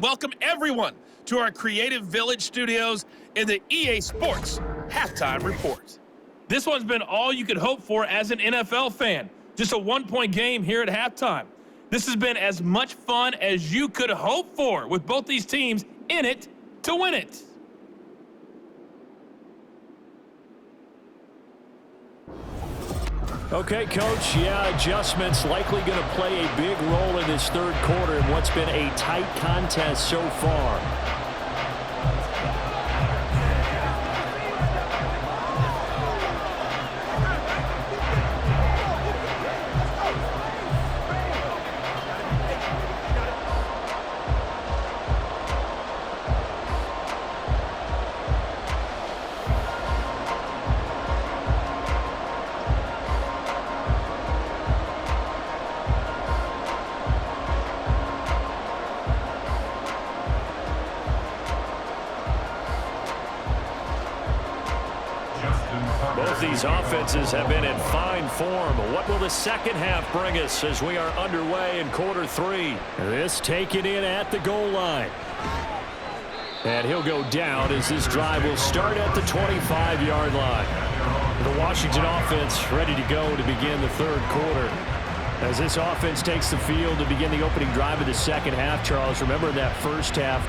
Welcome, everyone, to our Creative Village studios in the EA Sports Halftime Report. This one's been all you could hope for as an NFL fan. Just a one-point game here at halftime. This has been as much fun as you could hope for, with both these teams in it to win it. Okay, Coach, adjustments likely going to play a big role in this third quarter in what's been a tight contest so far. Both these offenses have been in fine form. What will the second half bring us as we are underway in quarter three? This taken in at the goal line. And he'll go down as this drive will start at the 25-yard line. The Washington offense ready to go to begin the third quarter. As this offense takes the field to begin the opening drive of the second half, Charles, remember that first half,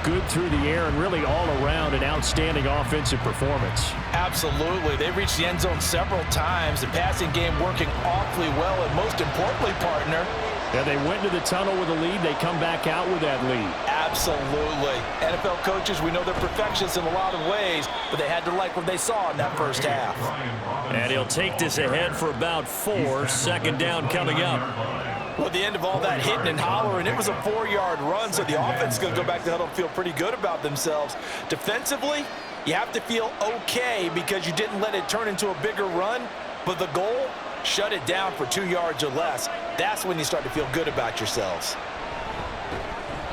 good through the air and really all around an outstanding offensive performance. Absolutely. They reached the end zone several times. The passing game working awfully well, and most importantly, partner, yeah, they went to the tunnel with a lead. They come back out with that lead. Absolutely. NFL coaches, we know they're perfectionists in a lot of ways, but they had to like what they saw in that first half. And he'll take this ahead for about 4. Second down coming up. Well, at the end of all that hitting and hollering, it was a 4-yard run, so the offense is going to go back to the huddle and feel pretty good about themselves. Defensively, you have to feel okay because you didn't let it turn into a bigger run, but the goal, shut it down for 2 yards or less. That's when you start to feel good about yourselves.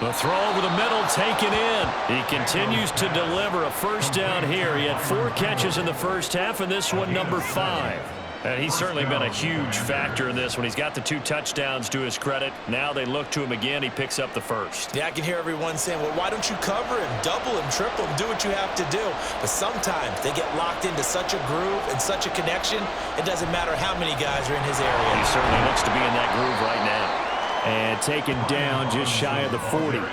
The throw over the middle taken in. He continues to deliver a first down here. He had 4 catches in the first half, and this one number 5. And he's certainly been a huge factor in this one. He's got the 2 touchdowns to his credit. Now they look to him again. He picks up the first. Yeah, I can hear everyone saying, well, why don't you cover him, double him, triple him, do what you have to do. But sometimes they get locked into such a groove and such a connection, it doesn't matter how many guys are in his area. He certainly looks to be in that groove right now. And taken down just shy of the 40.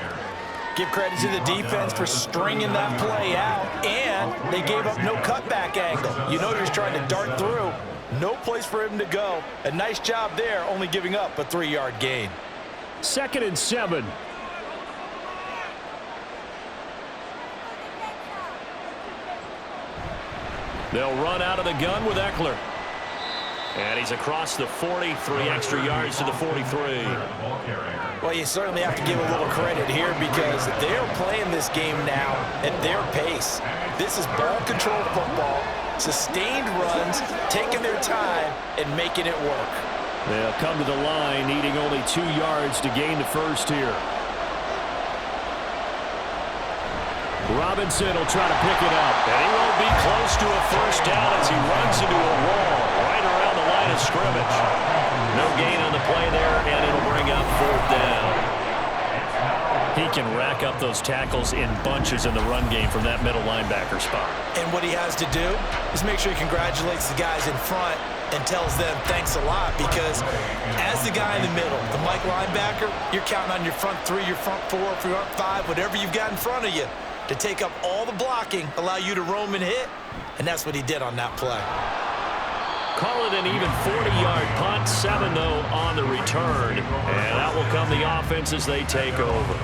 Give credit to the defense for stringing that play out, and they gave up no cutback angle. You know you're trying to dart through. No place for him to go. A nice job there, only giving up a 3-yard gain. 2nd and 7. They'll run out of the gun with Eckler. And he's across the 40, 3 extra yards to the 43. Well, you certainly have to give a little credit here because they're playing this game now at their pace. This is ball control football. Sustained runs, taking their time, and making it work. They'll come to the line, needing only 2 yards to gain the first here. Robinson will try to pick it up. And he won't be close to a first down as he runs into a wall right around the line of scrimmage. No gain on the play there, and it'll bring up 4th down. He can rack up those tackles in bunches in the run game from that middle linebacker spot. And what he has to do is make sure he congratulates the guys in front and tells them thanks a lot, because as the guy in the middle, the Mike linebacker, you're counting on your front 3, your front 4, your front 5, whatever you've got in front of you to take up all the blocking, allow you to roam and hit, and that's what he did on that play. Call it an even 40-yard punt, 7 though on the return, and out will come the offense as they take over.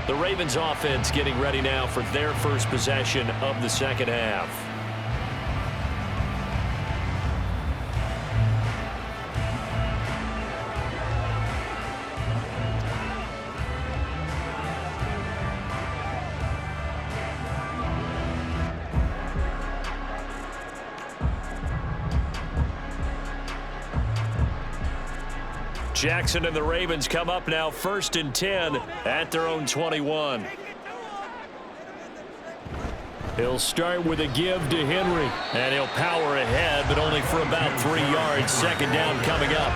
The Ravens offense getting ready now for their first possession of the second half. Jackson and the Ravens come up now 1st and 10 at their own 21. He'll start with a give to Henry, and he'll power ahead, but only for about 3 yards. Second down coming up.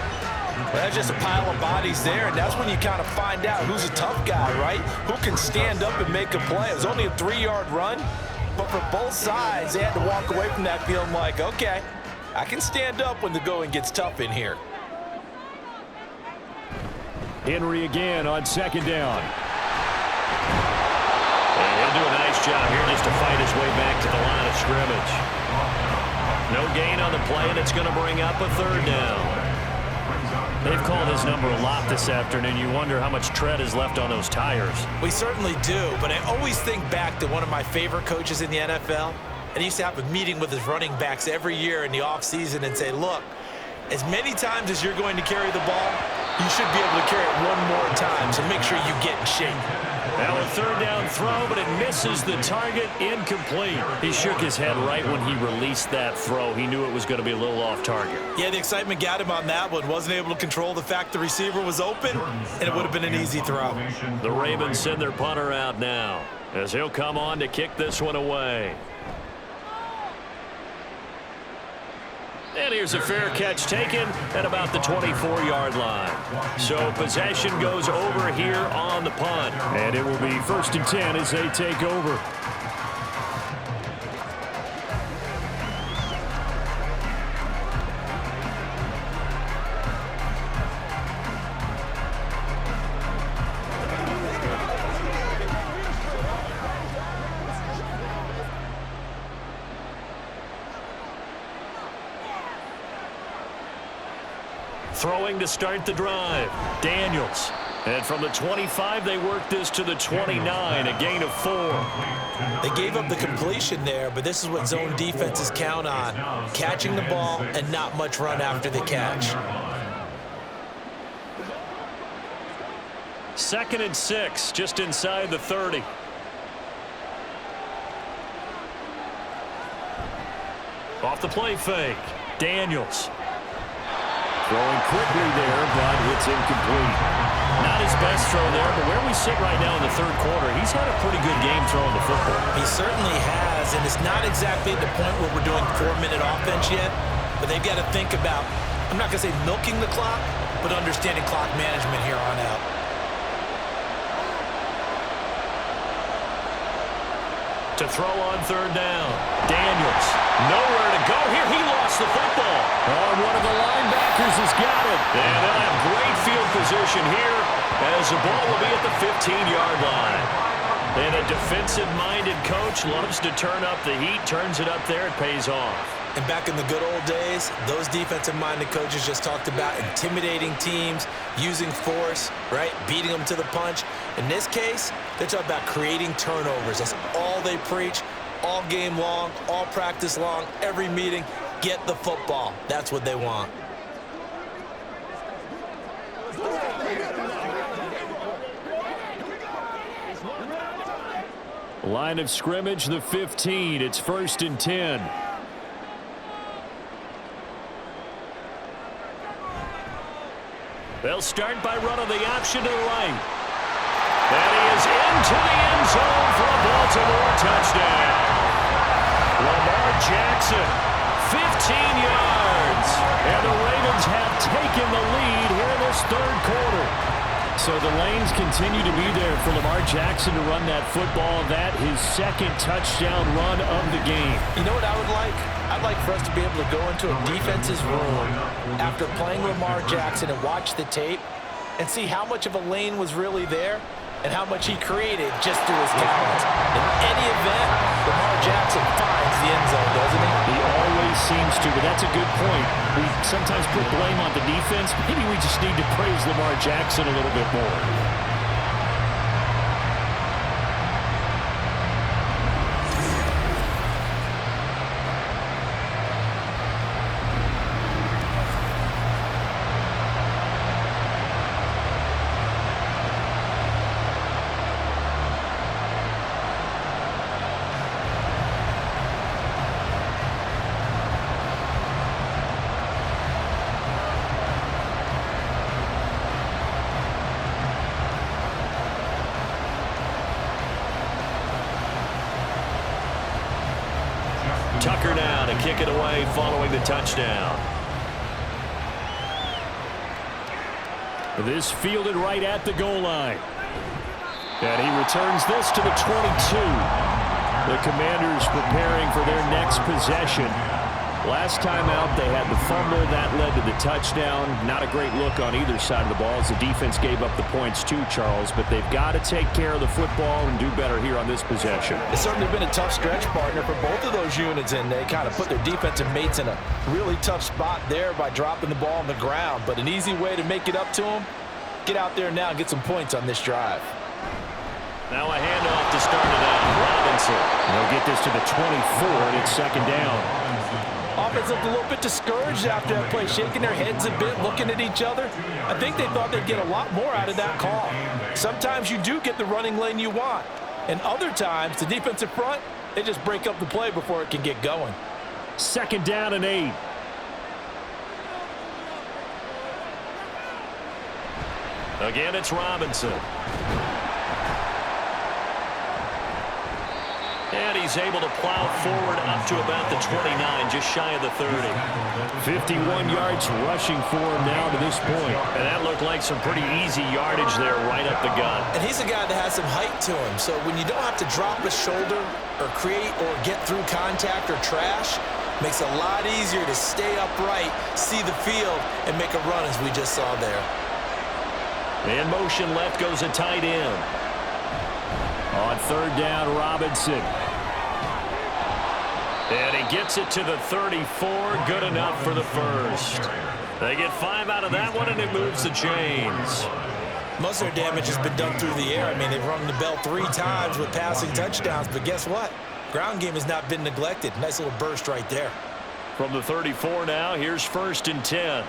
That's just a pile of bodies there, and that's when you kind of find out who's a tough guy, right? Who can stand up and make a play. It was only a 3-yard run, but for both sides, they had to walk away from that feeling like, okay, I can stand up when the going gets tough in here. Henry again on second down. And he'll do a nice job here just to fight his way back to the line of scrimmage. No gain on the play, and it's going to bring up a third down. They've called his number a lot this afternoon. You wonder how much tread is left on those tires. We certainly do, but I always think back to one of my favorite coaches in the NFL, and he used to have a meeting with his running backs every year in the offseason and say, look, as many times as you're going to carry the ball, you should be able to carry it one more time, so make sure you get in shape. Now a third down throw, but it misses the target, incomplete. He shook his head right when he released that throw. He knew it was going to be a little off target. Yeah, the excitement got him on that one. Wasn't able to control the fact the receiver was open, and it would have been an easy throw. The Ravens send their punter out now, as he'll come on to kick this one away. And here's a fair catch taken at about the 24-yard line. So possession goes over here on the punt. And it will be 1st and 10 as they take over. Throwing to start the drive, Daniels. And from the 25, they work this to the 29, a gain of 4. They gave up the completion there, but this is what zone defenses count on, catching the ball and not much run after the catch. 2nd and 6, just inside the 30. Off the play fake, Daniels. Throwing quickly there, but it's incomplete. Not his best throw there, but where we sit right now in the 3rd quarter, he's had a pretty good game throwing the football. He certainly has, and it's not exactly at the point where we're doing 4-minute offense yet, but they've got to think about, I'm not going to say milking the clock, but understanding clock management here on out. To throw on 3rd down, Daniels. Nowhere to go here. He lost the football. Oh, one of the linebackers has got it. And they'll have great field position here as the ball will be at the 15-yard line. And a defensive-minded coach loves to turn up the heat, turns it up there, it pays off. And back in the good old days, those defensive-minded coaches just talked about intimidating teams, using force, right, beating them to the punch. In this case, they're talking about creating turnovers. That's all they preach, all game long, all practice long, every meeting. Get the football. That's what they want. Line of scrimmage, the 15. It's 1st and 10. They'll start by running the option to the right. And he is into the end zone for a Baltimore touchdown. Lamar Jackson, 15 yards. And the Ravens have taken the lead here in this 3rd quarter. So the lanes continue to be there for Lamar Jackson to run that football. That his 2nd touchdown run of the game. You know what I would like? I'd like for us to be able to go into a defense's room after playing Lamar Jackson and watch the tape and see how much of a lane was really there and how much he created just through his talent. In any event, Lamar Jackson finds the end zone, doesn't he? He always seems to, but that's a good point. We sometimes put blame on the defense. Maybe we just need to praise Lamar Jackson a little bit more. Tucker now to kick it away following the touchdown. This fielded right at the goal line. And he returns this to the 22. The Commanders preparing for their next possession. Last time out, they had the fumble. That led to the touchdown. Not a great look on either side of the ball as the defense gave up the points too, Charles. But they've got to take care of the football and do better here on this possession. It's certainly been a tough stretch, partner, for both of those units, and they kind of put their defensive mates in a really tough spot there by dropping the ball on the ground. But an easy way to make it up to them, get out there now and get some points on this drive. Now a handoff to start it out. Robinson. And they'll get this to the 24, and it's second down. Offense looked a little bit discouraged after that play, shaking their heads a bit, looking at each other. I think they thought they'd get a lot more out of that call. Sometimes you do get the running lane you want, and other times the defensive front, they just break up the play before it can get going. Second down and 8. Again, it's Robinson. And he's able to plow forward up to about the 29, just shy of the 30. 51 yards rushing for him now to this point. And that looked like some pretty easy yardage there right up the gut. And he's a guy that has some height to him, so when you don't have to drop a shoulder or create or get through contact or trash, makes it a lot easier to stay upright, see the field, and make a run as we just saw there. In motion left goes a tight end. On third down, Robinson. And he gets it to the 34. Good enough for the first. They get 5 out of that one, and it moves the chains. Most of their damage has been done through the air. I mean, they've rung the bell 3 times with passing touchdowns, but guess what? Ground game has not been neglected. Nice little burst right there. From the 34 now, here's 1st and 10.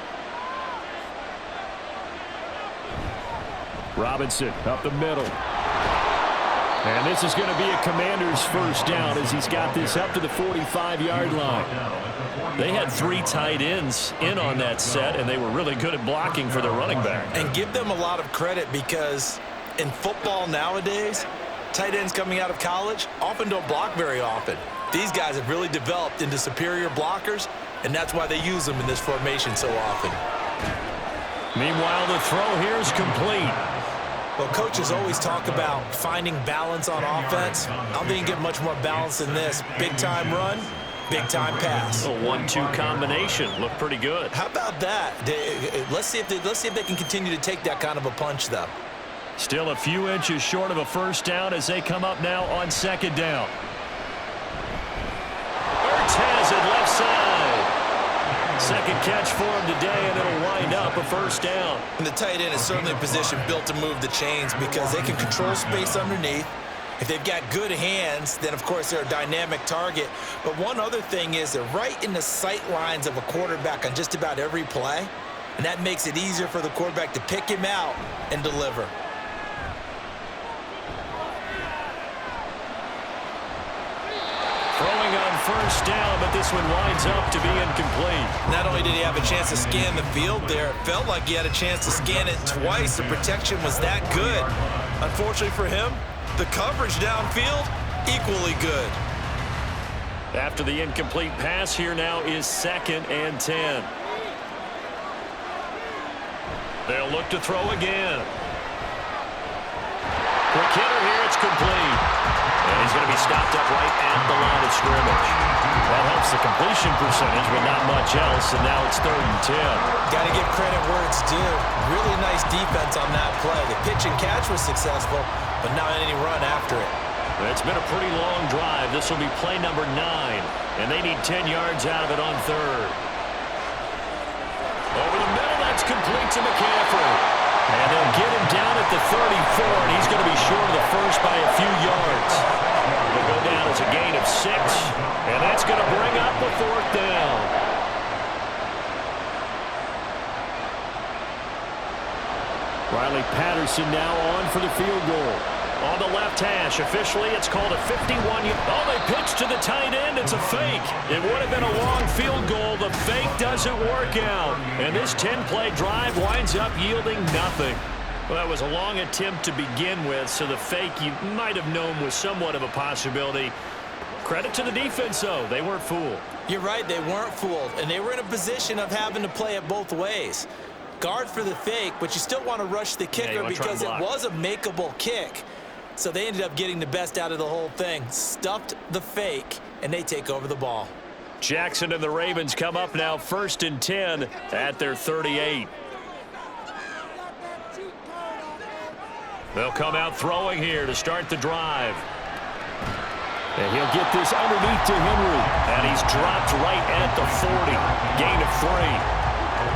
Robinson up the middle. And this is going to be a Commander's first down as he's got this up to the 45-yard line. They had 3 tight ends in on that set, and they were really good at blocking for their running back. And give them a lot of credit because in football nowadays, tight ends coming out of college often don't block very often. These guys have really developed into superior blockers, and that's why they use them in this formation so often. Meanwhile, the throw here is complete. Well, coaches always talk about finding balance on offense. I don't think you get much more balance than this. Big-time run, big-time pass. A 1-2 combination. Looked pretty good. How about that? Let's see if they can continue to take that kind of a punch, though. Still a few inches short of a first down as they come up now on second down. Ertz has it left side. Second catch for him today, and it'll wind up a first down. And the tight end is certainly a position built to move the chains because they can control space underneath. If they've got good hands, then, of course, they're a dynamic target. But one other thing is they're right in the sight lines of a quarterback on just about every play, and that makes it easier for the quarterback to pick him out and deliver. Throwing on first down, but this one winds up to be incomplete. Not only did he have a chance to scan the field there, it felt like he had a chance to scan it twice. The protection was that good. Unfortunately for him, the coverage downfield, equally good. After the incomplete pass, here now is 2nd and 10. They'll look to throw again. Quick hitter here, it's complete. And he's going to be stopped up right at the line of scrimmage. That helps the completion percentage, but not much else, and now it's 3rd and 10. Got to give credit where it's due. Really nice defense on that play. The pitch and catch was successful, but not any run after it. It's been a pretty long drive. This will be play number 9, and they need 10 yards out of it on 3rd. Over the middle, that's complete to McCaffrey. And they'll get him down at the 34, and he's going to be short of the first by a few yards. It'll go down as a gain of 6, and that's going to bring up a 4th down. Riley Patterson now on for the field goal. On the left hash, officially it's called a 51. Oh, they pitch to the tight end. It's a fake. It would have been a long field goal. The fake doesn't work out. And this 10-play drive winds up yielding nothing. Well, that was a long attempt to begin with, so the fake you might have known was somewhat of a possibility. Credit to the defense, though. They weren't fooled. You're right, they weren't fooled, and they were in a position of having to play it both ways. Guard for the fake, but you still want to rush the kicker because it was a makeable kick. So they ended up getting the best out of the whole thing. Stuffed the fake, and they take over the ball. Jackson and the Ravens come up now 1st and 10 at their 38. They'll come out throwing here to start the drive. And he'll get this underneath to Henry. And he's dropped right at the 40. Gain of 3.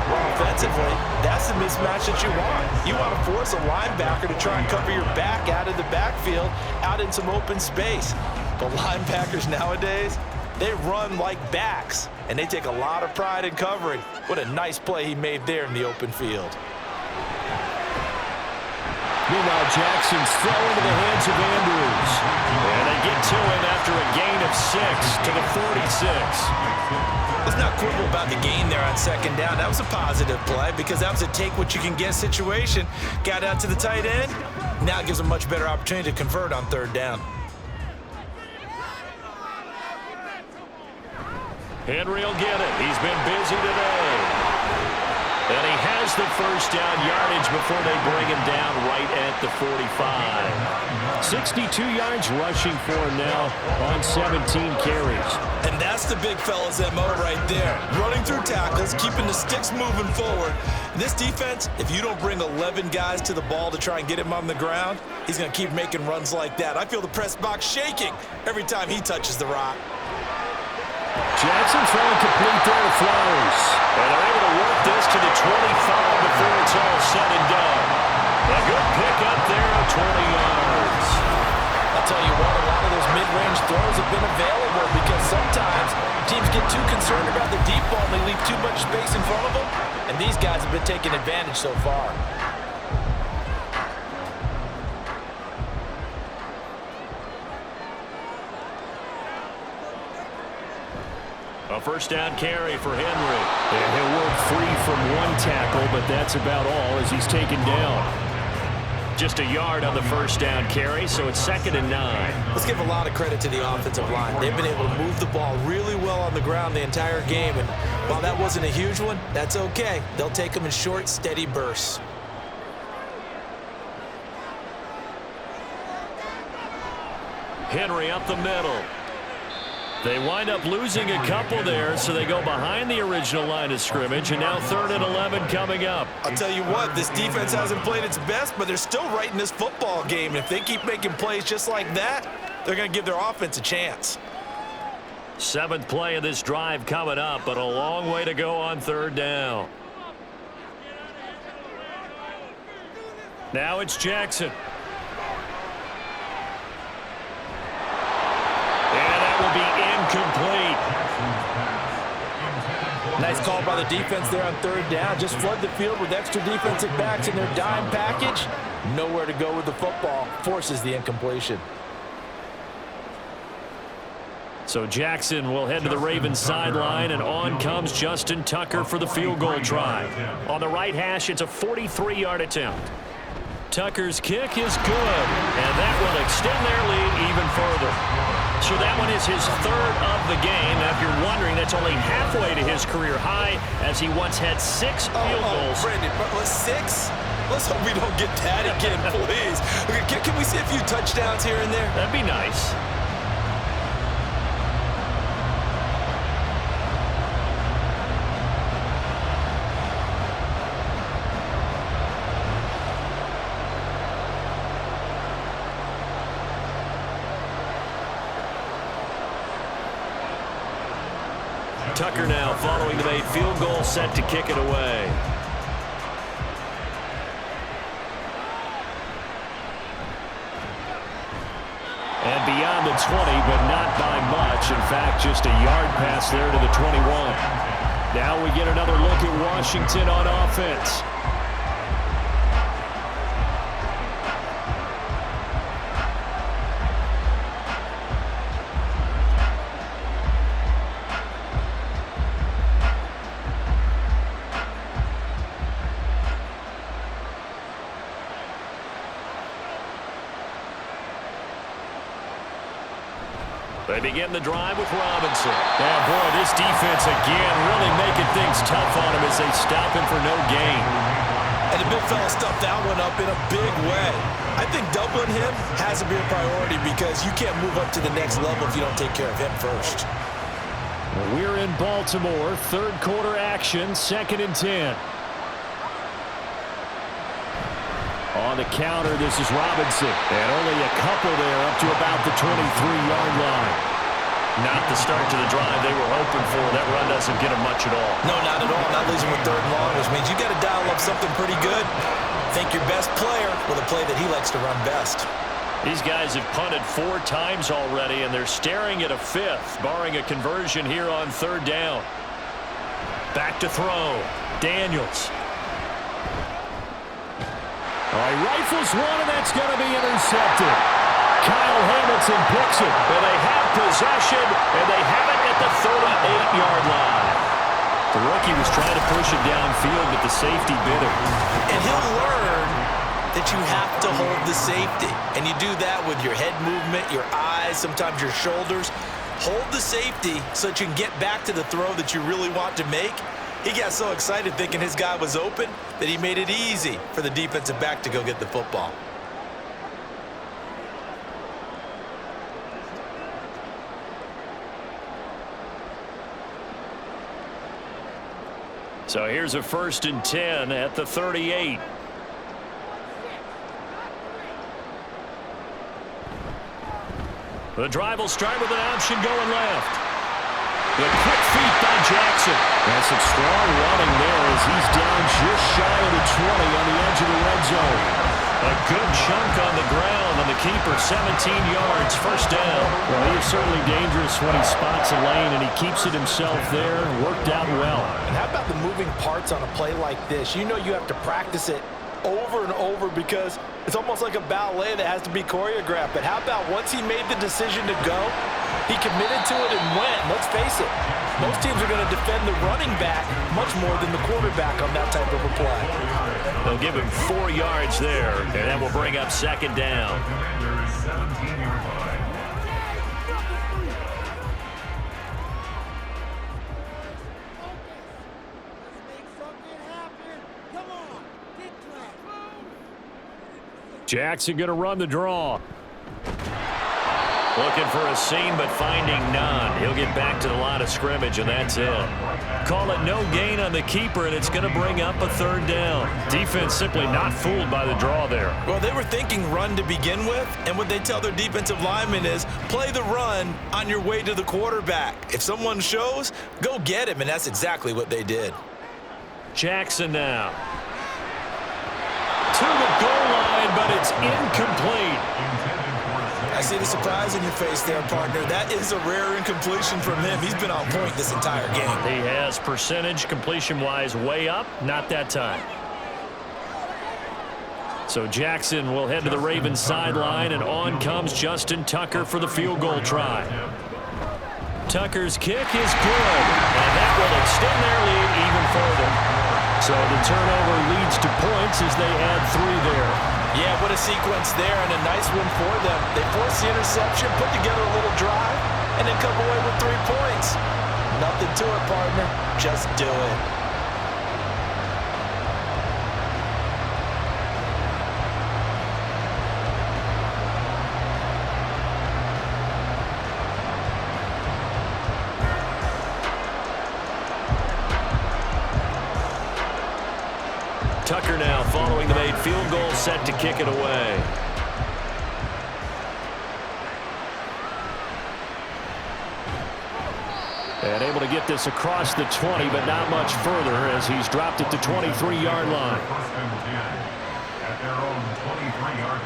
Offensively, that's the mismatch that you want. You want to force a linebacker to try and cover your back out of the backfield, out in some open space. But linebackers nowadays, they run like backs, and they take a lot of pride in covering. What a nice play he made there in the open field. Meanwhile, Jackson's throw into the hands of Andrews. And they get to him after a gain of 6 to the 46. Let's not quibble about the gain there on 2nd down. That was a positive play because that was a take-what-you-can-get situation. Got out to the tight end. Now it gives a much better opportunity to convert on 3rd down. Henry will get it. He's been busy today. And he has the 1st down yardage before they bring him down right at the 45. 62 yards rushing for him now on 17 carries. And that's the big fella's MO right there. Running through tackles, keeping the sticks moving forward. This defense, if you don't bring 11 guys to the ball to try and get him on the ground, he's going to keep making runs like that. I feel the press box shaking every time he touches the rock. Jackson throwing complete there to Flowers. And they're able to work this to the 25 before it's all said and done. A good pick up there of 20 yards. I'll tell you what, a lot of those mid-range throws have been available because sometimes teams get too concerned about the deep ball and they leave too much space in front of them. And these guys have been taking advantage so far. A 1st down carry for Henry. And he'll work free from 1 tackle, but that's about all as he's taken down. Just a yard on the 1st down carry, so it's 2nd and 9. Let's give a lot of credit to the offensive line. They've been able to move the ball really well on the ground the entire game, and while that wasn't a huge one, that's okay. They'll take them in short, steady bursts. Henry up the middle. They wind up losing a couple there, so they go behind the original line of scrimmage, and now 3rd and 11 coming up. I'll tell you what, this defense hasn't played its best, but they're still right in this football game. If they keep making plays just like that, they're going to give their offense a chance. 7th play of this drive coming up, but a long way to go on 3rd down. Now it's Jackson. Will be incomplete. Nice call by the defense there on 3rd down. Just flood the field with extra defensive backs in their dime package. Nowhere to go with the football. Forces the incompletion. So Jackson will head to the Ravens sideline, and on comes Justin Tucker for the field goal try. On the right hash, it's a 43-yard attempt. Tucker's kick is good, and that will extend their lead even further. So that one is his 3rd of the game. Now, if you're wondering, that's only halfway to his career high, as he once had 6 field goals. Brandon, but 6? Let's hope we don't get that again, please. Okay, can we see a few touchdowns here and there? That'd be nice. Tucker now following the made field goal, set to kick it away. And beyond the 20, but not by much. In fact, just a yard pass there to the 21. Now we get another look at Washington on offense. They begin the drive with Robinson. And boy, this defense again really making things tough on him as they stop him for no gain. And the big fella stuffed that one up in a big way. I think doubling him has to be a priority because you can't move up to the next level if you don't take care of him first. We're in Baltimore, third quarter action, 2nd and 10. On the counter, this is Robinson. And only a couple there up to about the 23-yard line. Not the start to the drive they were hoping for. That run doesn't get them much at all. No, not at all. Not losing with 3rd and long, which means you got to dial up something pretty good. Think your best player with a play that he likes to run best. These guys have punted 4 times already, and they're staring at a 5th, barring a conversion here on 3rd down. Back to throw. Daniels. All right, rifles one, and that's going to be intercepted. Kyle Hamilton picks it. And they have possession, and they have it at the 38-yard line. The rookie was trying to push it downfield, but the safety bit him. And he'll learn that you have to hold the safety. And you do that with your head movement, your eyes, sometimes your shoulders. Hold the safety so that you can get back to the throw that you really want to make. He got so excited thinking his guy was open that he made it easy for the defensive back to go get the football. So here's a 1st and 10 at the 38. The drive will start with an option going left. The quick feet by Jackson. That's some strong running there as he's down just shy of the 20 on the edge of the red zone. A good chunk on the ground, and the keeper 17 yards, 1st down. Well, he is certainly dangerous when he spots a lane, and he keeps it himself there. Worked out well. And how about the moving parts on a play like this? You know you have to practice it over and over because it's almost like a ballet that has to be choreographed. But how about once he made the decision to go, he committed to it and went. Let's face it, most teams are going to defend the running back much more than the quarterback on that type of a play. They'll give him 4 yards there, and that will bring up 2nd down. Jackson going to run the draw. Looking for a seam, but finding none. He'll get back to the line of scrimmage, and that's it. Call it no gain on the keeper, and it's going to bring up a 3rd down. Defense simply not fooled by the draw there. Well, they were thinking run to begin with, and what they tell their defensive linemen is play the run on your way to the quarterback. If someone shows, go get him, and that's exactly what they did. Jackson now. To the goal line, but it's incomplete. I see the surprise in your face there, partner. That is a rare incompletion from him. He's been on point this entire game. He has percentage completion-wise way up. Not that time. So Jackson will head to the Ravens sideline, and on comes Justin Tucker for the field goal try. Tucker's kick is good, and that will extend their lead even further. So the turnover leads to points as they add 3 there. Yeah, what a sequence there, and a nice one for them. They force the interception, put together a little drive, and then come away with 3 points. Nothing to it, partner. Just do it. Tucker now following the made field goal, set to kick it away. And able to get this across the 20, but not much further as he's dropped it to 23-yard line. At their own 23-yard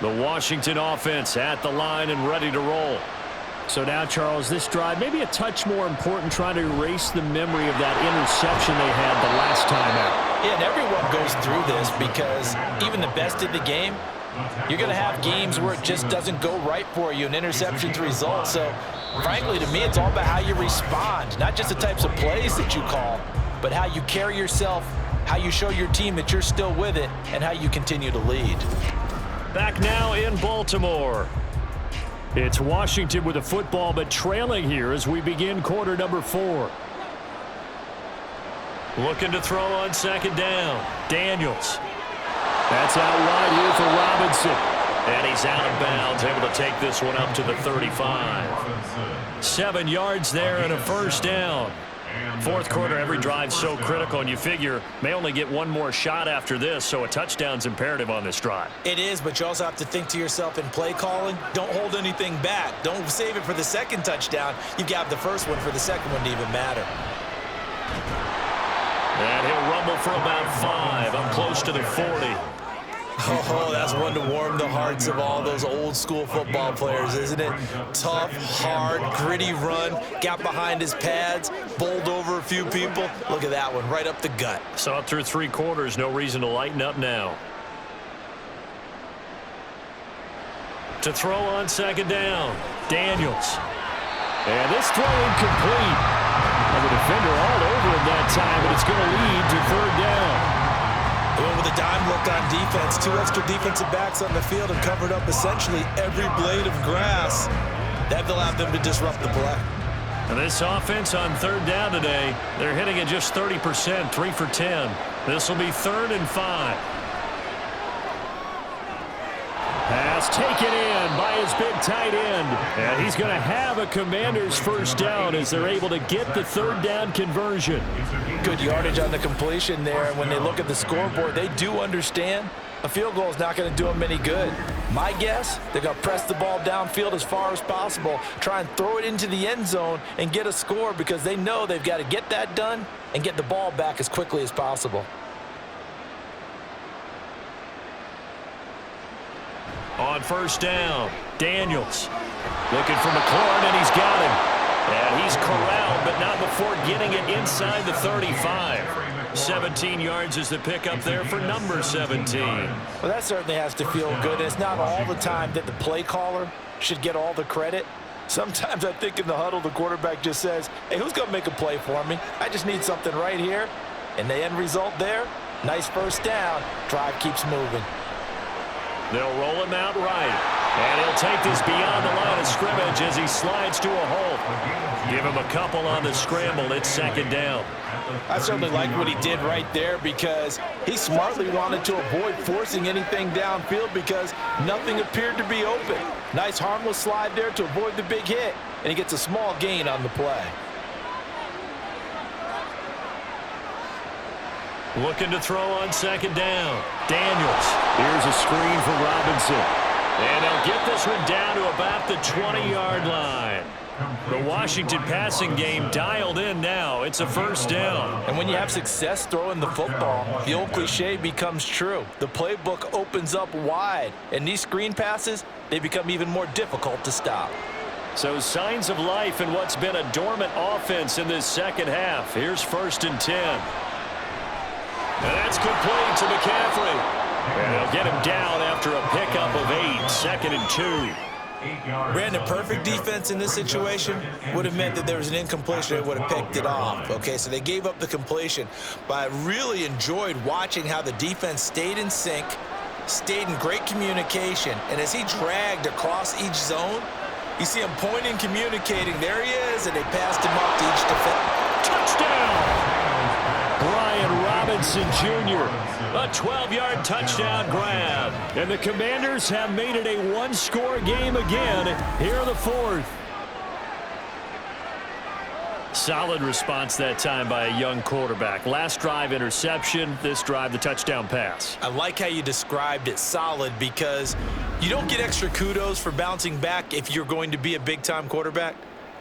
line. The Washington offense at the line and ready to roll. So now, Charles, this drive maybe a touch more important, trying to erase the memory of that interception they had the last time out. Yeah, and everyone goes through this because even the best in the game, you're going to have games where it just doesn't go right for you, and interceptions result. So, frankly, to me, it's all about how you respond, not just the types of plays that you call, but how you carry yourself how you show your team that you're still with it, and how you continue to lead. Back now in Baltimore. It's Washington with the football, but trailing here as we begin quarter number 4. Looking to throw on second down. Daniels. That's out wide here for Robinson. And he's out of bounds, able to take this one up to the 35. 7 yards there and a first down. Fourth quarter, every drive's so critical, and you figure may only get one more shot after this, so a touchdown's imperative on this drive. It is, but you also have to think to yourself in play calling, don't hold anything back. Don't save it for the second touchdown. You've got the first one for the second one to even matter. And he'll rumble for about 5, up close to the 40. Oh, that's one to warm the hearts of all those old school football players, isn't it? Tough, hard, gritty run, got behind his pads, bowled over a few people. Look at that one, right up the gut. Saw it through 3 quarters, no reason to lighten up now. To throw on second down, Daniels. And this throw incomplete. And the defender all over him that time, and it's going to lead to third down. They went with a dime look on defense. 2 extra defensive backs on the field and covered up essentially every blade of grass. That allowed them to disrupt the play. And this offense on third down today, they're hitting at just 30%, 3 for 10. This will be 3rd and 5. Pass taken in by his big tight end. And he's going to have a Commander's first down as they're able to get the third down conversion. Good yardage on the completion there. And when they look at the scoreboard, they do understand a field goal is not going to do them any good. My guess, they're going to press the ball downfield as far as possible, try and throw it into the end zone and get a score because they know they've got to get that done and get the ball back as quickly as possible. On first down, Daniels looking for McLaurin, and he's got him. And he's corralled, but not before getting it inside the 35. 17 yards is the pickup there for number 17. Well, that certainly has to feel good. It's not all the time that the play caller should get all the credit. Sometimes I think in the huddle, the quarterback just says, hey, who's going to make a play for me? I just need something right here. And the end result there, nice first down. Drive keeps moving. They'll roll him out right. And he'll take this beyond the line of scrimmage as he slides to a halt. Give him a couple on the scramble. It's second down. I certainly like what he did right there because he smartly wanted to avoid forcing anything downfield because nothing appeared to be open. Nice harmless slide there to avoid the big hit, and he gets a small gain on the play. Looking to throw on second down. Daniels. Here's a screen for Robinson. And they'll get this one down to about the 20-yard line. The Washington passing game dialed in now. It's a first down. And when you have success throwing the football, the old cliche becomes true. The playbook opens up wide, and these screen passes, they become even more difficult to stop. So signs of life in what's been a dormant offense in this second half. Here's 1st and 10. And that's complete to McCaffrey. And they'll get him down after a pickup of 8, 2nd and 2. Brandon, perfect defense in this situation would have meant that there was an incompletion. They would have picked it off. Okay, so they gave up the completion. But I really enjoyed watching how the defense stayed in sync, stayed in great communication. And as he dragged across each zone, you see him pointing, communicating. There he is, and they passed him up to each defender. Touchdown! Brian Robinson Jr. A 12-yard touchdown grab. And the Commanders have made it a one-score game again here in the 4th. Solid response that time by a young quarterback. Last drive, interception. This drive, the touchdown pass. I like how you described it solid because you don't get extra kudos for bouncing back if you're going to be a big-time quarterback.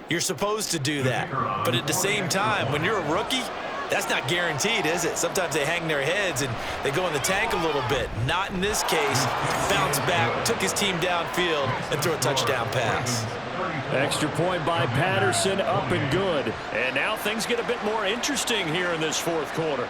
You're supposed to do that. But at the same time, when you're a rookie, that's not guaranteed, is it? Sometimes they hang their heads and they go in the tank a little bit. Not in this case. Bounced back, took his team downfield, and threw a touchdown pass. Extra point by Patterson, up and good. And now things get a bit more interesting here in this 4th quarter.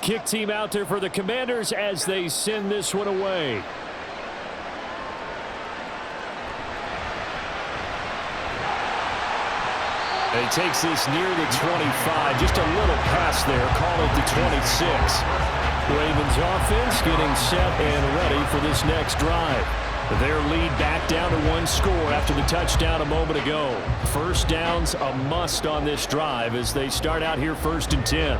kick team out there for the Commanders as they send this one away. He takes this near the 25. Just a little pass there. Call it the 26. Ravens offense getting set and ready for this next drive. Their lead back down to 1 score after the touchdown a moment ago. First down's a must on this drive as they start out here 1st and 10.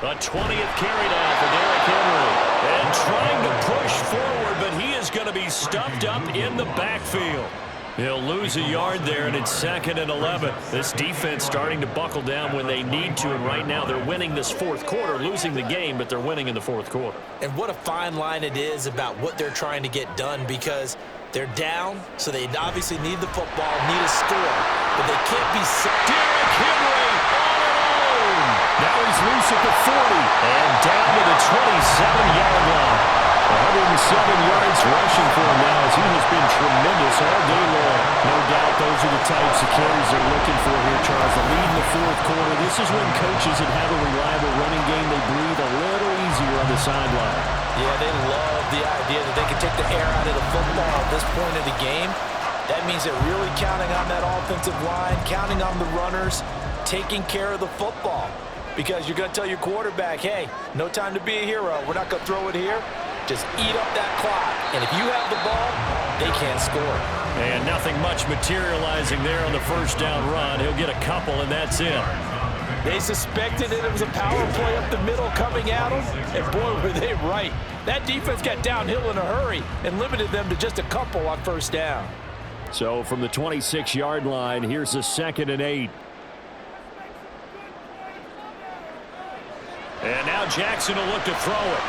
A 20th carry down for Derrick Henry. And trying to push forward, but he is going to be stuffed up in the backfield. He'll lose a yard there, and it's 2nd and 11. This defense starting to buckle down when they need to, and right now they're winning this 4th quarter, losing the game, but they're winning in the 4th quarter. And what a fine line it is about what they're trying to get done, because they're down, so they obviously need the football, need a score, but they can't be... Derrick Henry all alone. Now he's loose at the 40 and down to the 27-yard line. 107 yards rushing for him now as he has been tremendous all day long. No doubt those are the types of carries they're looking for here, Charles. The lead in the 4th quarter. This is when coaches that have a reliable running game, they breathe a little easier on the sideline. Yeah, they love the idea that they can take the air out of the football at this point of the game. That means they're really counting on that offensive line, counting on the runners, taking care of the football. Because you're going to tell your quarterback, hey, no time to be a hero. We're not going to throw it here. Just eat up that clock. And if you have the ball, they can't score. And nothing much materializing there on the first down run. He'll get a couple, and that's it. They suspected that it was a power play up the middle coming at them. And boy, were they right. That defense got downhill in a hurry and limited them to just a couple on first down. So from the 26-yard line, here's a 2nd and 8. And now Jackson will look to throw it.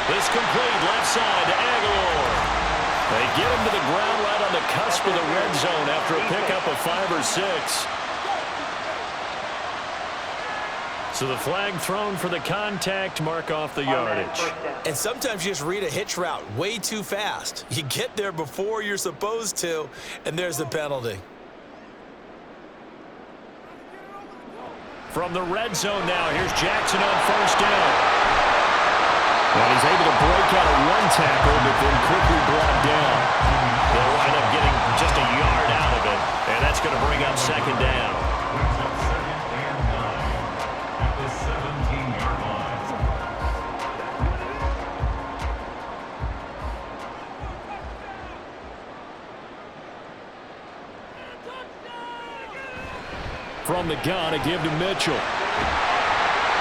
This complete left side to Aguilar. They get him to the ground right on the cusp of the red zone after a pickup of 5 or 6. So the flag thrown for the contact, mark off the yardage. And sometimes you just read a hitch route way too fast. You get there before you're supposed to, and there's the penalty. From the red zone now, here's Jackson on first down. And he's able to break out of 1 tackle, but then quickly brought down. They'll wind up getting just a yard out of it, and that's going to bring up 2nd down. At the 17-yard line. From the gun, a give to Mitchell.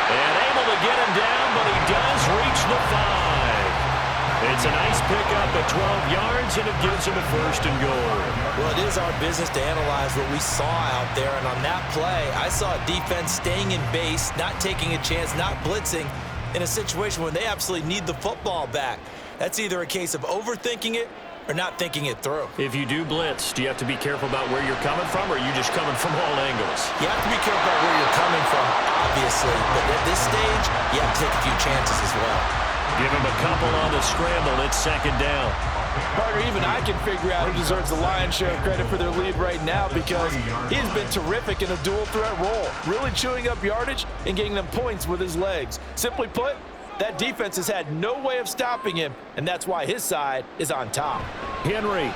And able to get him down, but he does reach the 5. It's a nice pickup at 12 yards, and it gives him a 1st and goal. Well, it is our business to analyze what we saw out there, and on that play, I saw a defense staying in base, not taking a chance, not blitzing, in a situation where they absolutely need the football back. That's either a case of overthinking it or not thinking it through. If you do blitz, do you have to be careful about where you're coming from, or are you just coming from all angles? You have to be careful about where you're coming from, obviously, but at this stage, you have to take a few chances as well. Give him a couple on the scramble. It's 2nd down. Carter, even I can figure out who deserves the lion's share of credit for their lead right now, because he has been terrific in a dual threat role, really chewing up yardage and getting them points with his legs. Simply put, that defense has had no way of stopping him, and that's why his side is on top. Henry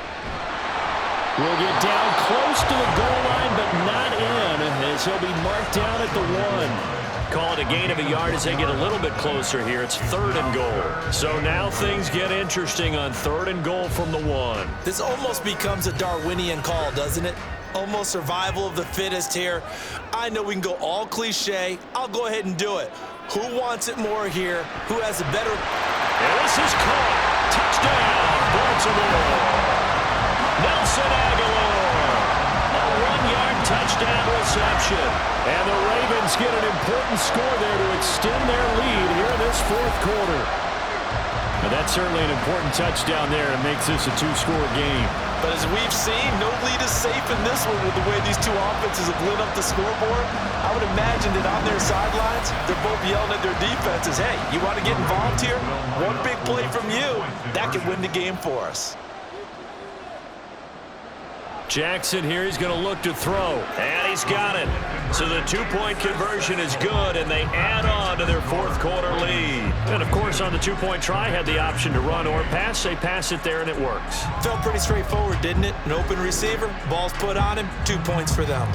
will get down close to the goal line, but not in, as he'll be marked down at the 1. Call it a gain of a yard as they get a little bit closer here. It's 3rd and goal. So now things get interesting on 3rd and goal from the 1. This almost becomes a Darwinian call, doesn't it? Almost survival of the fittest here. I know we can go all cliche. I'll go ahead and do it. Who wants it more here? Who has a better... And this is caught. Touchdown, Baltimore. Nelson Aguilar. A 1-yard touchdown reception. And the Ravens get an important score there to extend their lead here in this 4th quarter. Now, that's certainly an important touchdown there and makes this a two-score game. But as we've seen, no lead is safe in this one with the way these two offenses have lit up the scoreboard. I would imagine that on their sidelines, they're both yelling at their defenses, hey, you want to get involved here? One big play from you, that could win the game for us. Jackson here, he's going to look to throw. And he's got it. So the two-point conversion is good, and they add on to their fourth-quarter lead. And, of course, on the two-point try, had the option to run or pass. They pass it there, and it works. Felt pretty straightforward, didn't it? An open receiver, ball's put on him, 2 points for them.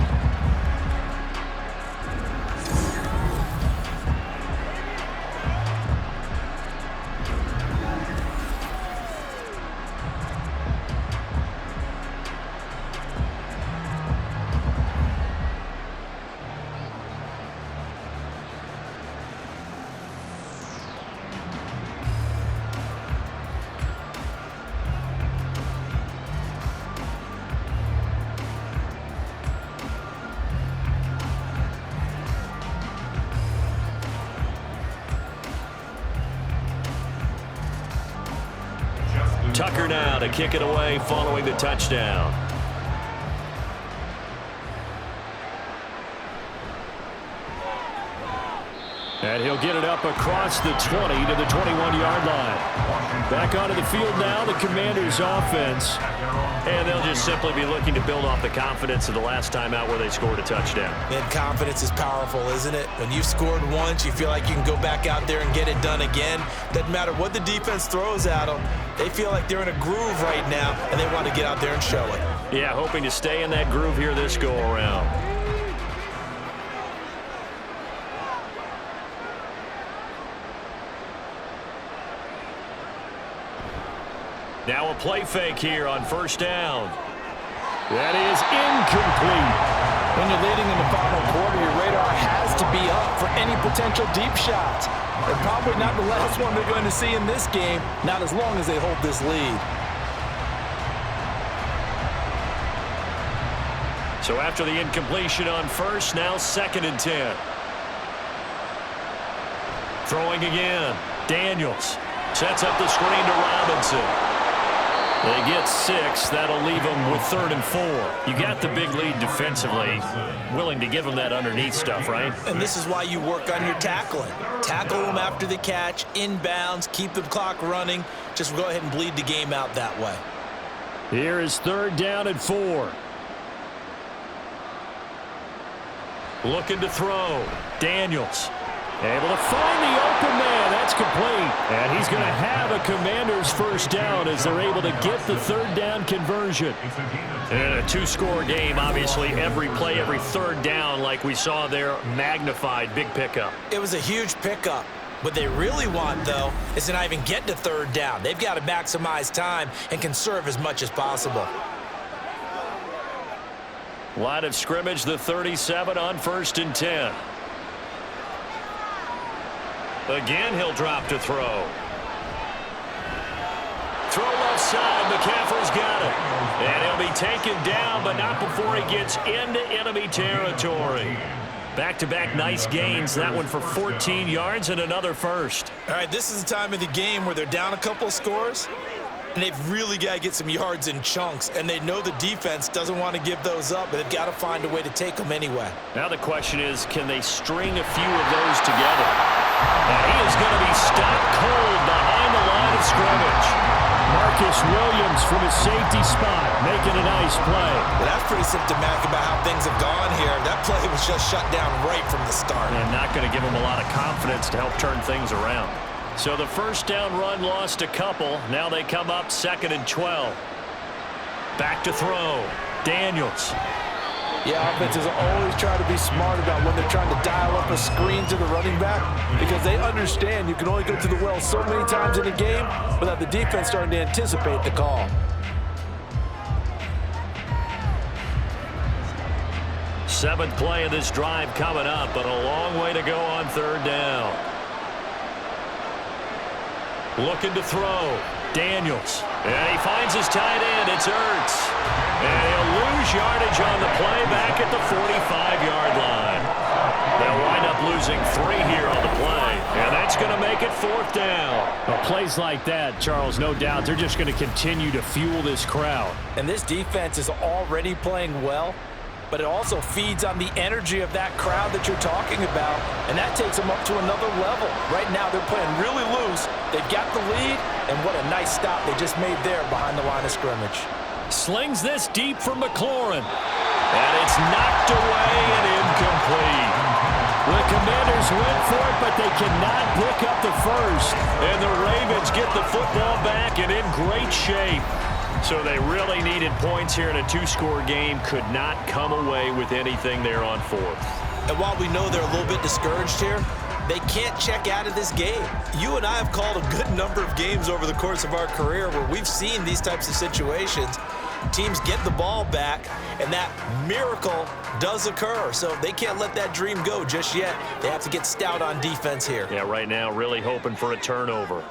Tucker now to kick it away following the touchdown. And he'll get it up across the 20 to the 21-yard line. Back onto the field now, the Commanders' offense. And they'll just simply be looking to build off the confidence of the last time out where they scored a touchdown. And confidence is powerful, isn't it? When you've scored once, you feel like you can go back out there and get it done again. Doesn't matter what the defense throws at them. They feel like they're in a groove right now, and they want to get out there and show it. Yeah, hoping to stay in that groove here this go-around. Now a play fake here on first down. That is incomplete. When you're leading in the final quarter, your radar has to be up for any potential deep shots. And probably not the last one they're going to see in this game, not as long as they hold this lead. So after the incompletion on first, now 2nd and 10. Throwing again. Daniels sets up the screen to Robinson. They get 6. That'll leave them with 3rd and 4. You got the big lead defensively. Willing to give them that underneath stuff, right? And this is why you work on your tackling. Tackle them after the catch, inbounds, keep the clock running. Just go ahead and bleed the game out that way. Here is 3rd down and 4. Looking to throw. Daniels. Able to find the open man. That's complete. And he's going to have a Commander's first down as they're able to get the 3rd down conversion. And a two-score game, obviously. Every play, every 3rd down, like we saw there, magnified. Big pickup. It was a huge pickup. What they really want, though, is to not even get to 3rd down. They've got to maximize time and conserve as much as possible. Line of scrimmage, the 37 on 1st and 10. Again, he'll drop to throw. Throw left side. McCaffrey's got it. And he'll be taken down, but not before he gets into enemy territory. Back-to-back nice gains. That one for 14 yards and another first. All right, this is the time of the game where they're down a couple of scores, and they've really got to get some yards in chunks, and they know the defense doesn't want to give those up, but they've got to find a way to take them anyway. Now the question is, can they string a few of those together? And he is going to be stopped cold behind the line of scrimmage. Marcus Williams from his safety spot making a nice play. Well, that's pretty symptomatic about how things have gone here. That play was just shut down right from the start. And not going to give them a lot of confidence to help turn things around. So the first down run lost a couple. Now they come up 2nd and 12. Back to throw. Daniels. Yeah, offenses always try to be smart about when they're trying to dial up a screen to the running back because they understand you can only go to the well so many times in a game without the defense starting to anticipate the call. Seventh play of this drive coming up, but a long way to go on 3rd down. Looking to throw. Daniels. And he finds his tight end. It's Ertz. And he'll lose yardage on the play back at the 45-yard line. They'll wind up losing 3 here on the play, and that's going to make it 4th down. Well, plays like that, Charles, no doubt, they're just going to continue to fuel this crowd. And this defense is already playing well, but it also feeds on the energy of that crowd that you're talking about, and that takes them up to another level. Right now, they're playing really loose. They've got the lead, and what a nice stop they just made there behind the line of scrimmage. Slings this deep for McLaurin. And it's knocked away and incomplete. The Commanders went for it, but they cannot pick up the first. And the Ravens get the football back and in great shape. So they really needed points here in a 2-score game. Could not come away with anything there on 4th. And while we know they're a little bit discouraged here, they can't check out of this game. You and I have called a good number of games over the course of our career where we've seen these types of situations. Teams get the ball back, and that miracle does occur. So they can't let that dream go just yet. They have to get stout on defense here. Yeah, right now really hoping for a turnover.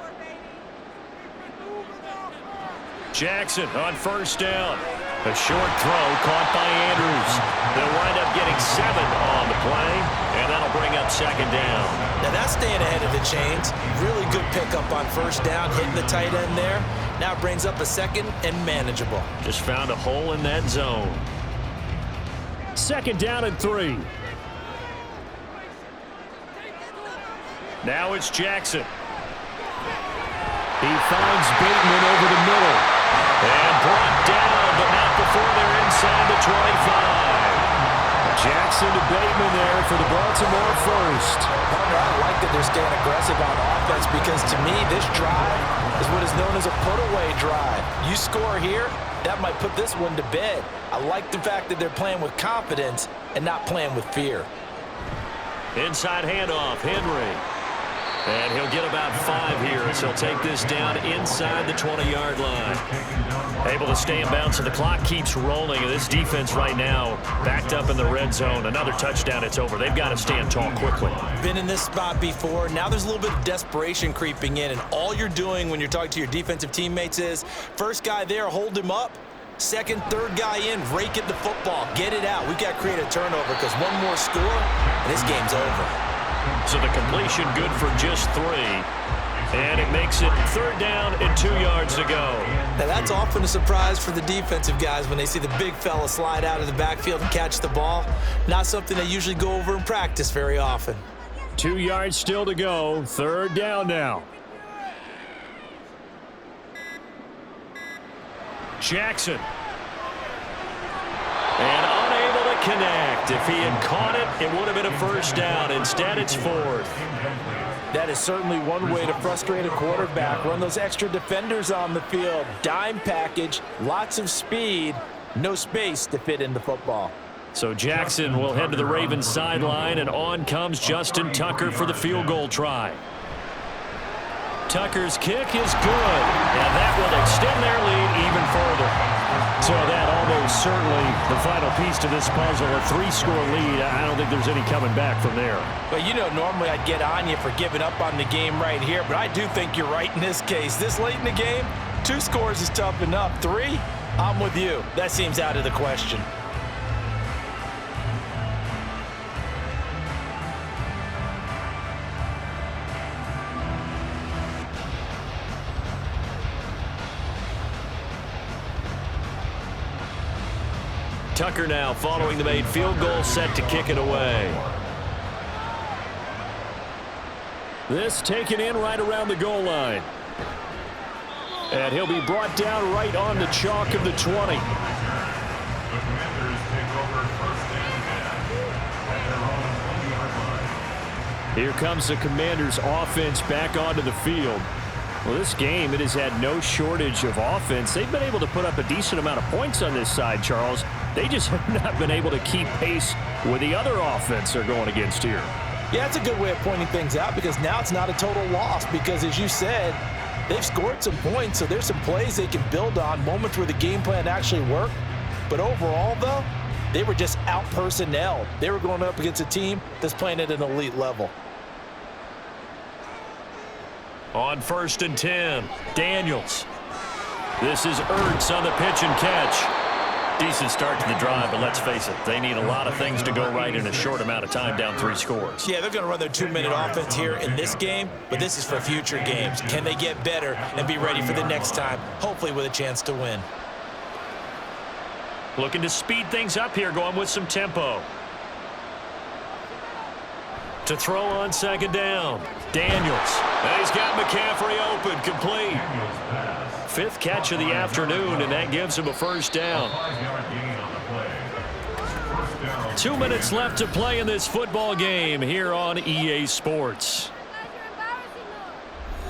Jackson on 1st down. A short throw caught by Andrews. They'll wind up getting 7 on the play, and that'll bring up 2nd down. Now that's staying ahead of the chains. Really good pickup on 1st down, hitting the tight end there. Now it brings up a 2nd and manageable. Just found a hole in that zone. 2nd down and 3. Now it's Jackson. He finds Bateman over the middle. And brought down, but not before they're inside the 25. Jackson to Bateman there for the Baltimore first. Partner, I like that they're staying aggressive on offense because to me, this drive is what is known as a put-away drive. You score here, that might put this one to bed. I like the fact that they're playing with confidence and not playing with fear. Inside handoff, Henry. And he'll get about 5 here as he'll take this down inside the 20-yard line. Able to stay in bounds, and the clock keeps rolling. And this defense right now backed up in the red zone. Another touchdown, it's over. They've got to stand tall quickly. Been in this spot before. Now there's a little bit of desperation creeping in, and all you're doing when you're talking to your defensive teammates is first guy there, hold him up. Second, third guy in, rake at the football. Get it out. We've got to create a turnover because one more score, and this game's over. So the completion good for just 3. And it makes it 3rd down and 2 yards to go. Now that's often a surprise for the defensive guys when they see the big fella slide out of the backfield and catch the ball. Not something they usually go over in practice very often. 2 yards still to go. 3rd down now. Jackson. And unable to connect. If he had caught it, it would have been a 1st down. Instead, it's 4th. That is certainly one way to frustrate a quarterback. Run those extra defenders on the field. Dime package, lots of speed, no space to fit in the football. So Jackson will head to the Ravens sideline, and on comes Justin Tucker for the field goal try. Tucker's kick is good, and that will extend their lead even further. So that almost certainly the final piece to this puzzle, a 3-score lead. I don't think there's any coming back from there. But you know, normally I'd get on you for giving up on the game right here, but I do think you're right in this case. This late in the game, 2 scores is tough enough. 3, I'm with you. That seems out of the question. Tucker now following the made field goal, set to kick it away. This taken in right around the goal line. And he'll be brought down right on the chalk of the 20. The Commanders take over 1st and 10 at their own 20-yard line. Here comes the Commanders' offense back onto the field. Well, this game, it has had no shortage of offense. They've been able to put up a decent amount of points on this side, Charles. They just have not been able to keep pace with the other offense they're going against here. Yeah, that's a good way of pointing things out because now it's not a total loss because, as you said, they've scored some points, so there's some plays they can build on, moments where the game plan actually worked. But overall, though, they were just out-personnelled. They were going up against a team that's playing at an elite level. On 1st and 10, Daniels. This is Ertz on the pitch and catch. Decent start to the drive, but let's face it, they need a lot of things to go right in a short amount of time, down 3 scores. Yeah, they're going to run their 2-minute offense here in this game, but this is for future games. Can they get better and be ready for the next time, hopefully with a chance to win? Looking to speed things up here, going with some tempo. To throw on 2nd down, Daniels. And he's got McCaffrey open, complete. 5th catch of the afternoon, and that gives him a 1st down. 2 minutes left to play in this football game here on EA Sports.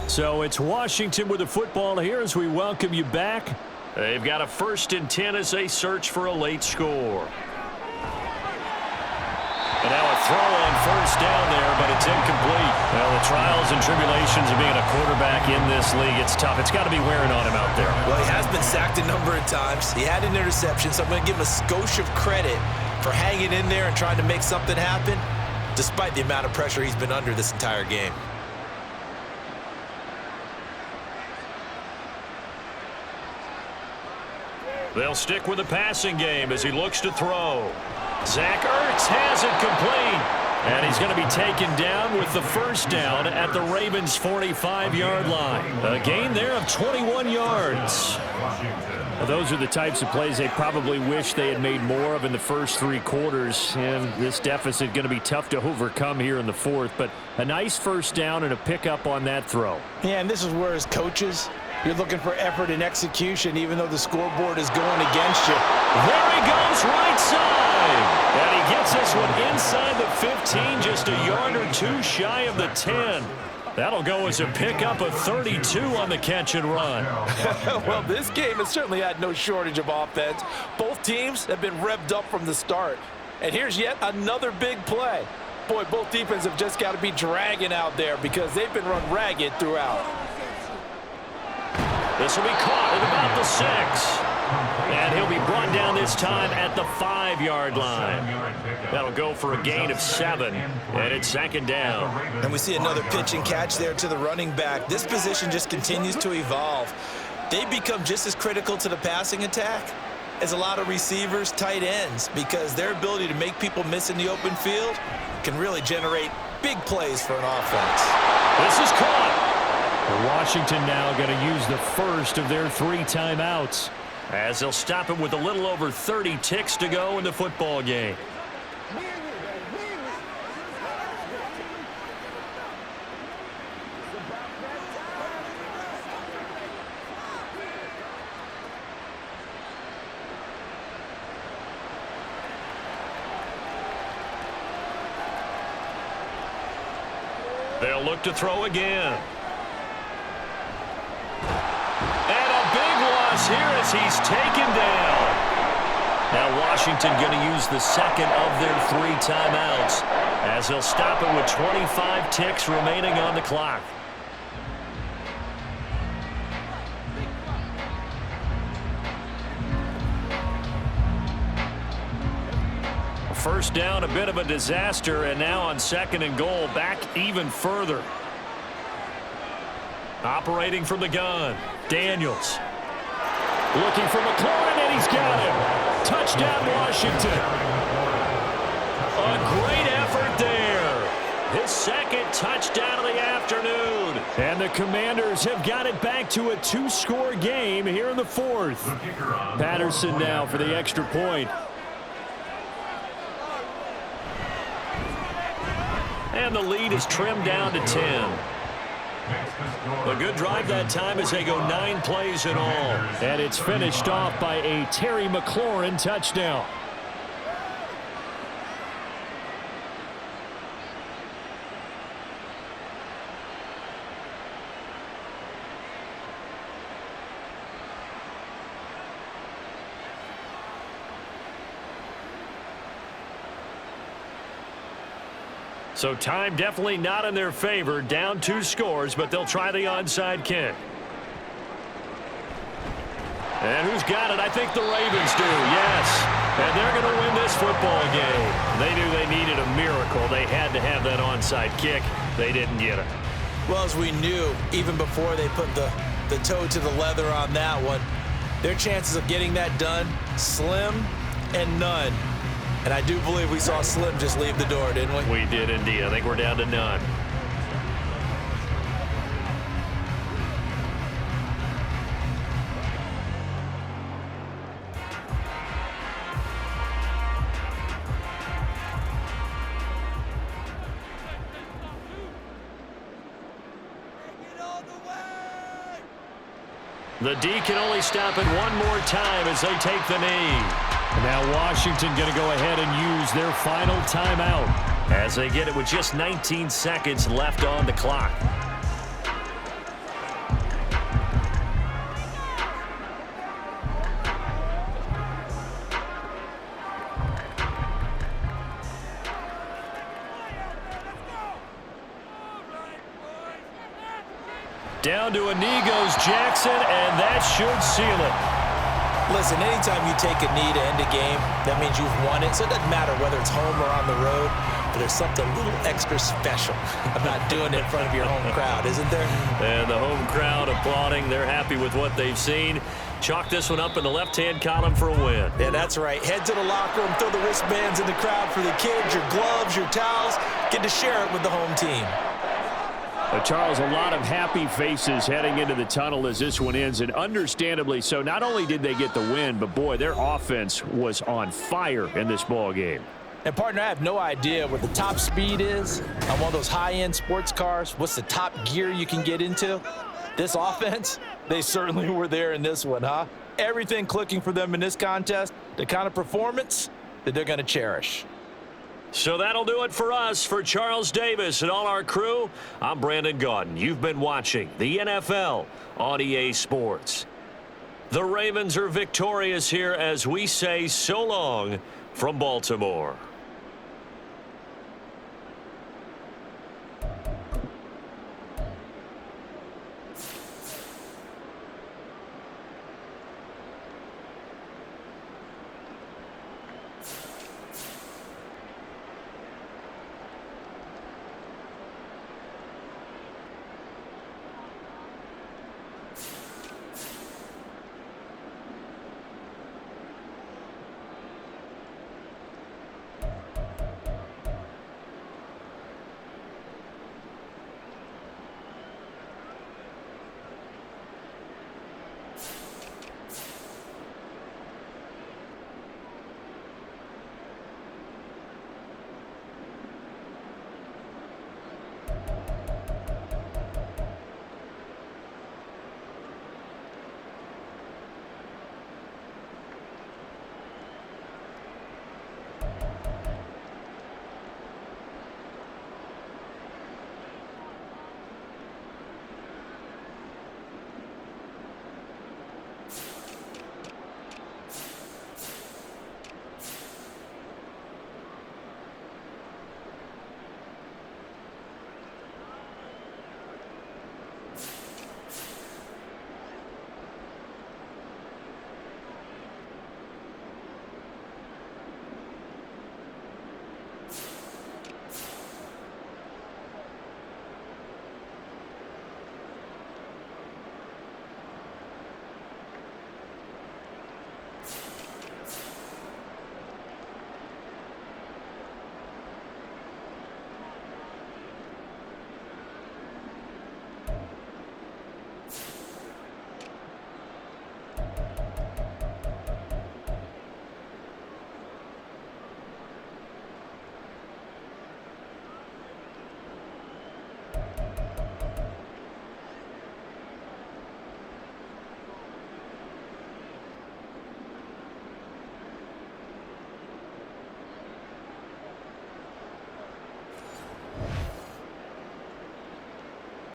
So it's Washington with the football here as we welcome you back. They've got a 1st and 10 as they search for a late score. And now a throw on 1st down there, but it's incomplete. Well, the trials and tribulations of being a quarterback in this league, it's tough. It's got to be wearing on him out there. Well, he has been sacked a number of times. He had an interception, so I'm going to give him a skosh of credit for hanging in there and trying to make something happen, despite the amount of pressure he's been under this entire game. They'll stick with the passing game as he looks to throw. Zach Ertz has it complete. And he's going to be taken down with the 1st down at the Ravens' 45-yard line. A gain there of 21 yards. Well, those are the types of plays they probably wish they had made more of in the first 3 quarters. And this deficit going to be tough to overcome here in the 4th. But a nice 1st down and a pickup on that throw. Yeah, and this is where as coaches, you're looking for effort and execution, even though the scoreboard is going against you. There he goes, right side. And he gets this one inside the 15, just a yard or 2 shy of the 10. That'll go as a pickup of 32 on the catch and run. Well, this game has certainly had no shortage of offense. Both teams have been revved up from the start. And here's yet another big play. Boy, both defenses have just got to be dragging out there because they've been run ragged throughout. This will be caught at about the 6. And he'll be brought down this time at the 5-yard line. That'll go for a gain of 7. And it's 2nd down. And we see another pitch and catch there to the running back. This position just continues to evolve. They become just as critical to the passing attack as a lot of receivers, tight ends, because their ability to make people miss in the open field can really generate big plays for an offense. This is caught. Washington now going to use the 1st of their 3 timeouts. As they'll stop him with a little over 30 ticks to go in the football game. They'll look to throw again. Here as he's taken down. Now Washington going to use the 2nd of their 3 timeouts as they'll stop it with 25 ticks remaining on the clock. First down, a bit of a disaster, and now on 2nd and goal, back even further. Operating from the gun, Daniels. Looking for McLaurin, and he's got him. Touchdown, Washington. A great effort there. His 2nd touchdown of the afternoon. And the Commanders have got it back to a 2-score game here in the 4th. Patterson now for the extra point. And the lead is trimmed down to 10. A good drive that time as they go 9 plays in all. And it's finished off by a Terry McLaurin touchdown. So time definitely not in their favor. Down 2 scores, but they'll try the onside kick. And who's got it? I think the Ravens do, yes. And they're going to win this football game. They knew they needed a miracle. They had to have that onside kick. They didn't get it. Well, as we knew, even before they put the toe to the leather on that one, their chances of getting that done Slim and none. And I do believe we saw Slim just leave the door, didn't we? We did indeed. I think we're down to none. The D can only stop it one more time as they take the knee. And now Washington going to go ahead and use their final timeout. As they get it with just 19 seconds left on the clock. Down to a knee goes Jackson, and that should seal it. Listen, anytime you take a knee to end a game, that means you've won it. So it doesn't matter whether it's home or on the road, but there's something a little extra special about doing it in front of your home crowd, isn't there? And the home crowd applauding. They're happy with what they've seen. Chalk this one up in the left-hand column for a win. Yeah, that's right. Head to the locker room, throw the wristbands in the crowd for the kids, your gloves, your towels. Get to share it with the home team. Charles, a lot of happy faces heading into the tunnel as this one ends, and understandably so. Not only did they get the win, but boy, their offense was on fire in this ball game. And partner, I have no idea what the top speed is on one of those high-end sports cars. What's the top gear you can get into? This offense, they certainly were there in this one, huh? Everything clicking for them in this contest, the kind of performance that they're going to cherish. So that'll do it for us. For Charles Davis and all our crew, I'm Brandon Gaudin. You've been watching the NFL on EA Sports. The Ravens are victorious here as we say so long from Baltimore.